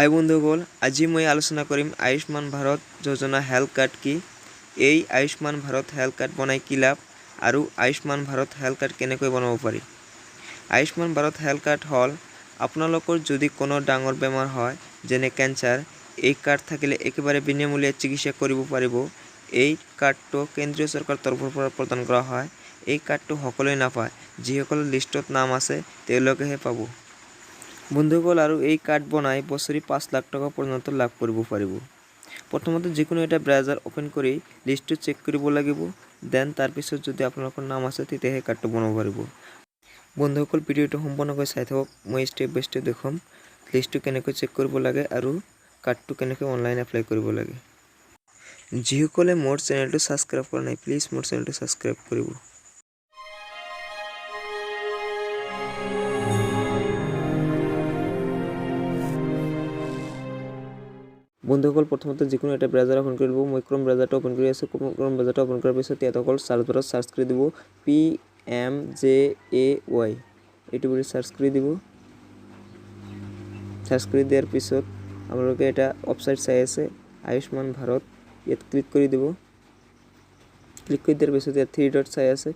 হাই বন্ধুসকল, আজি মই আলোচনা কৰিম আয়ুষ্মান ভাৰত যোজনা হেল্থ কাৰ্ড কি। এই আয়ুষ্মান ভাৰত হেল্থ কাৰ্ড বনাই কি লাভ আৰু আয়ুষ্মান ভাৰত হেল্থ কাৰ্ড কেনেকৈ বনাব পাৰি। আয়ুষ্মান ভাৰত হেল্থ কাৰ্ড হ'ল আপোনালোকৰ যদি কোনো ডাঙৰ বেমাৰ হয় যেনে কেঞ্চাৰ, এই কাৰ্ড থাকিলে একেবাৰে বিনামূলীয়া চিকিৎসা কৰিব পাৰিব। এই কাৰ্ডটো কেন্দ্ৰীয় চৰকাৰৰ তৰফৰ পৰা প্ৰদান কৰা হয়। এই কাৰ্ডটো সকলোৱে নাপায়, যিসকলৰ লিষ্টত নাম আছে তেওঁলোকেহে পাব। বন্ধুসকল, আৰু এই কাৰ্ড বনাই বছৰি 5 লাখ টকা পৰ্যন্ত লাভ কৰিব পাৰিব। প্ৰথমতে যিকোনো এটা ব্ৰাউজাৰ ওপেন কৰি লিষ্টটো চেক কৰিব লাগিব। দেন তাৰপিছত যদি আপোনালোকৰ নাম আছে তেতিয়াহে কাৰ্ডটো বনাব পাৰিব। বন্ধুসকল, ভিডিঅ'টো সম্পূৰ্ণকৈ চাই থাকক। মই ষ্টেপ বাই ষ্টেপ দেখুৱাম লিষ্টটো কেনেকৈ চেক কৰিব লাগে আৰু কাৰ্ডটো কেনেকৈ অনলাইন এপ্লাই কৰিব লাগে। যিসকলে মোৰ চেনেলটো ছাবস্ক্ৰাইব কৰা নাই, প্লিজ মোৰ চেনেলটো ছাবস্ক্ৰাইব কৰিব। বন্ধুসকল, প্ৰথমতে যিকোনো এটা ব্ৰাউজাৰ ওপেন কৰি ল'ব। মই ক্ৰম ব্ৰাউজাৰটো ওপেন কৰি আছোঁ। ক্ৰম ব্ৰাউজাৰটো ওপেন কৰাৰ পিছত ইয়াত অকল চাৰ্চ বাৰত চাৰ্চ কৰি দিব Pmjay এইটো বুলি চাৰ্চ কৰি দিব। চাৰ্চ কৰি দিয়াৰ পিছত আপোনালোকে এটা ৱেবছাইট চাই আছে আয়ুষ্মান ভাৰত, ইয়াত ক্লিক কৰি দিব। ক্লিক কৰি দিয়াৰ পিছত ইয়াত 3 ডট চাই আছে,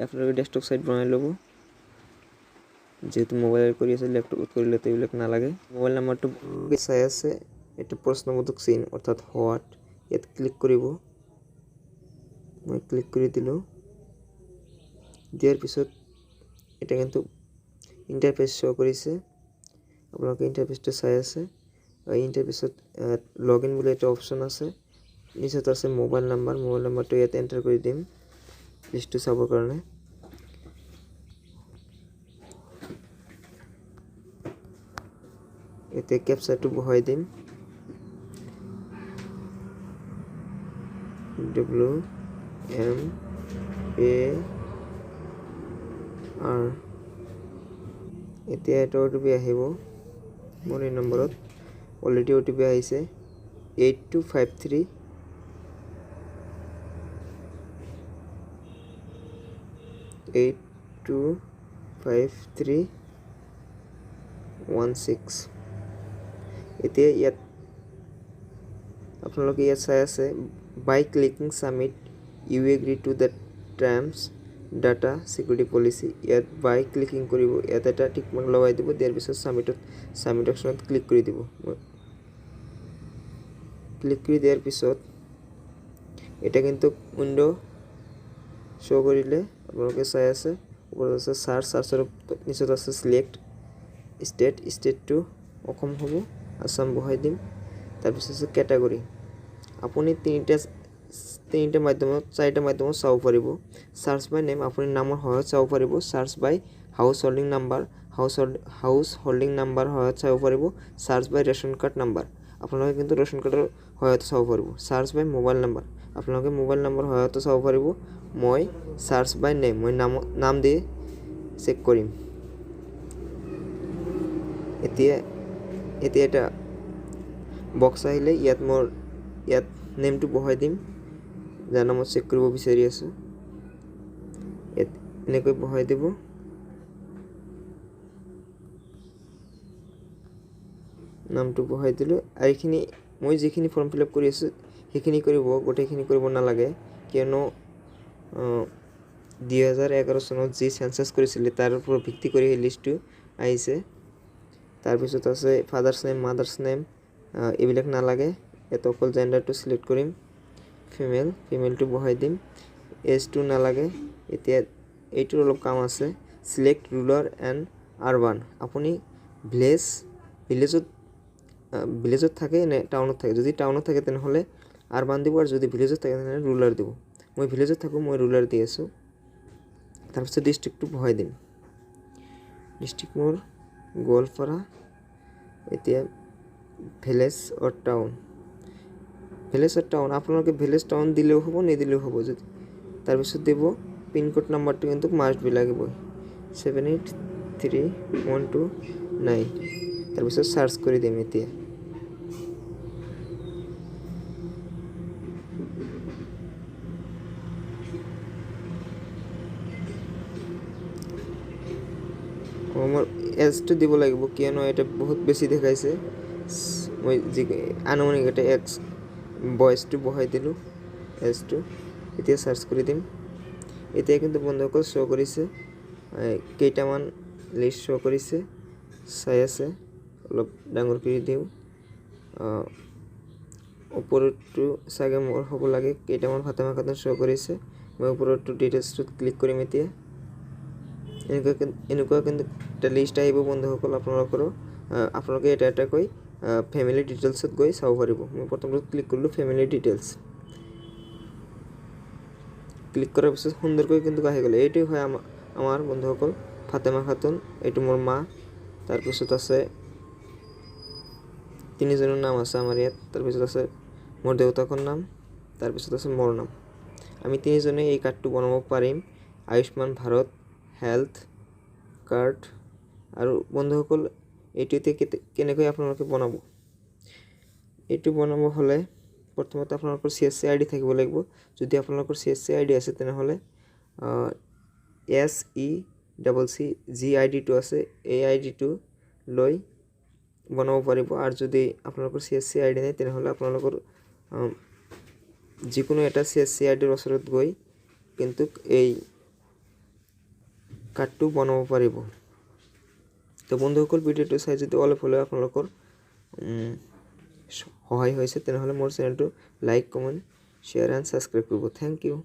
আপোনালোকে ডেস্কটপ সাইট বনাই ল'ব। যেহেতু মোবাইল কৰি আছে, লেপটপত কৰিলে এইবিলাক নালাগে। মোবাইল নাম্বাৰটো চাই আছে, এটা প্ৰশ্নবোধক চিন অৰ্থাৎ হোৱাট, ইয়াত ক্লিক কৰিব। মই ক্লিক কৰি দিলোঁ। দিয়াৰ পিছত এটা কিন্তু ইণ্টাৰফেচ শ্ব' কৰিছে। আপোনালোকে ইণ্টাৰফেচটো চাই আছে। ইণ্টাৰফেচত লগ ইন বুলি এটা অপশ্যন আছে, নিচত আছে মোবাইল নাম্বাৰটো ইয়াত এণ্টাৰ কৰি দিম লিষ্টটো চাবৰ কাৰণে। এতিয়া কেপচাটো বহাই দিম। WMAR। এতিয়া এটা OTP আহিব মোৰ এই নম্বৰত। অলৰেডি OTP আহিছে 8253 825316। এতিয়া ইয়াত আপোনালোকে ইয়াত চাই আছে by clicking submit you agree to the terms data security policy. ইয়াত বাই ক্লিকিং কৰিব, ইয়াত এটা টিক মাৰ্ক লগাই দিব। দিয়াৰ পিছত সাবমিট অপশ্যনত ক্লিক কৰি দিব। ক্লিক কৰি দিয়াৰ পিছত এটা কিন্তু উইণ্ড' শ্ব' কৰিলে আপোনালোকে চাই আছে। ওপৰত আছে চাৰ্চৰ নিচত আছে চিলেক্ট ষ্টেটটো অসম হ'ব, আসাম বহাই দিম। তাৰপিছত আছে কেটাগৰী। আপুনি চাৰিটা মাধ্যমত চাব পাৰিব। চাৰ্চ বাই নেম, আপুনি নামৰ সহায়ত চাব পাৰিব। চাৰ্চ বাই হাউচ হোল্ডিং নাম্বাৰ সহায়ত চাব পাৰিব। চাৰ্চ বাই ৰেচন কাৰ্ড নাম্বাৰ, আপোনালোকে কিন্তু ৰেচন কাৰ্ডৰ সহায়ত চাব পাৰিব। চাৰ্চ বাই মোবাইল নাম্বাৰ, আপোনালোকে মোবাইল নাম্বাৰ সহায়ত চাব পাৰিব। মই চাৰ্চ বাই নেম, মই নাম দি চেক কৰিম। এতিয়া এটা বক্স আহিলে ইয়াত নেমটো বহাই দিম, যাৰ নামত চেক কৰিব বিচাৰি আছোঁ। ইয়াত এনেকৈ বহাই দিব। নামটো বহাই দিলোঁ। আৰু এইখিনি মই যিখিনি ফৰ্ম ফিল আপ কৰি আছোঁ সেইখিনি কৰিব, গোটেইখিনি কৰিব নালাগে। কিয়নো 2011 চনত যি চেঞ্চাছ কৰিছিলে তাৰ ওপৰত ভিত্তি কৰি সেই লিষ্টটো আহিছে। তাৰপিছত আছে ফাদাৰ্ছ নেম, মাদাৰ্ছ নেম, এইবিলাক নালাগে। ইয়াত অকল জেণ্ডাৰটো চিলেক্ট কৰিম, ফিমেলটো বহাই দিম। এজটো নালাগে। এতিয়া এইটোৰ অলপ কাম আছে, চিলেক্ট ৰুৰাল এণ্ড আৰবান। আপুনি ভিলেজত থাকে নে টাউনত থাকে। যদি টাউনত থাকে তেনেহ'লে আৰবান দিব, আৰু যদি ভিলেজত থাকে তেনেহ'লে ৰুৰাল দিব। মই ভিলেজত থাকোঁ, মই ৰুৰাল দি আছোঁ। তাৰপিছত ডিষ্ট্ৰিক্টটো বহাই দিম। ডিষ্ট্ৰিক্ট মোৰ গোৱালপাৰা। এতিয়া ভিলেজ অৰ টাউন, আপোনালোকে ভিলেজ টাউন দিলেও হ'ব, নিদিলেও হ'ব। যদি তাৰপিছত দিব পিনক'ড নাম্বাৰটো কিন্তু মাষ্ট বি লাগিবই, 783129। তাৰপিছত চাৰ্চ কৰি দিম। এতিয়া মোৰ এজটো দিব লাগিব, কিয়নো এটা বহুত বেছি দেখাইছে। মই যি আনুমানিক এটা এক্স ভইচটো বহাই দিলোঁ এছটো। এতিয়া চাৰ্চ কৰি দিম। এতিয়া কিন্তু বন্ধুসকল শ্ব' কৰিছে, কেইটামান লিষ্ট শ্ব' কৰিছে, চাই আছে। অলপ ডাঙৰ কৰি দিওঁ। ওপৰতো চাগে মোৰ হ'ব লাগে, কেইটামান ফাতেমা খাতুন শ্ব' কৰিছে। মই ওপৰতো ডিটেইলছটোত ক্লিক কৰিম এতিয়া। এনেকুৱা কিন্তু এটা লিষ্ট আহিব বন্ধুসকল আপোনালোকৰো। আপোনালোকে এটা এটাকৈ ফেমিলি ডিটেইলছত গৈ চাব পাৰিব। মই প্ৰথমতে ক্লিক কৰিলোঁ ফেমিলি ডিটেইলছ। ক্লিক কৰাৰ পিছত সুন্দৰকৈ কিন্তু আহি গ'ল। এইটোৱে হয় আমাৰ বন্ধুসকল ফাতেমা খাতুন, এইটো মোৰ মা। তাৰপিছত আছে তিনিজনৰ নাম আছে আমাৰ ইয়াত। তাৰপিছত আছে মোৰ দেউতাকৰ নাম, তাৰপিছত আছে মোৰ নাম। আমি তিনিজনে এই কাৰ্ডটো বনাব পাৰিম, আয়ুষ্মান ভাৰত হেল্থ কাৰ্ড। আৰু বন্ধুসকল এইটো এতিয়া কেনেকৈ আপোনালোকে বনাব? এইটো বনাব হ'লে প্ৰথমতে আপোনালোকৰ CSC ID থাকিব লাগিব। যদি আপোনালোকৰ CSC ID আছে তেনেহ'লে SECC ID আছে, এই আইডিটো লৈ বনাব পাৰিব। আৰু যদি আপোনালোকৰ CSC ID নাই তেনেহ'লে আপোনালোকৰ যিকোনো এটা CSC IDৰ ওচৰত গৈ কিন্তু এই কাৰ্ডটো বনাব পাৰিব। তো বন্ধুসকল ভিডিঅ'টো চাই যদি অলপ হ'লেও আপোনালোকৰ সহায় হৈছে তেনেহ'লে মোৰ চেনেলটো like, comment, share and subscribe কৰিব। Thank U.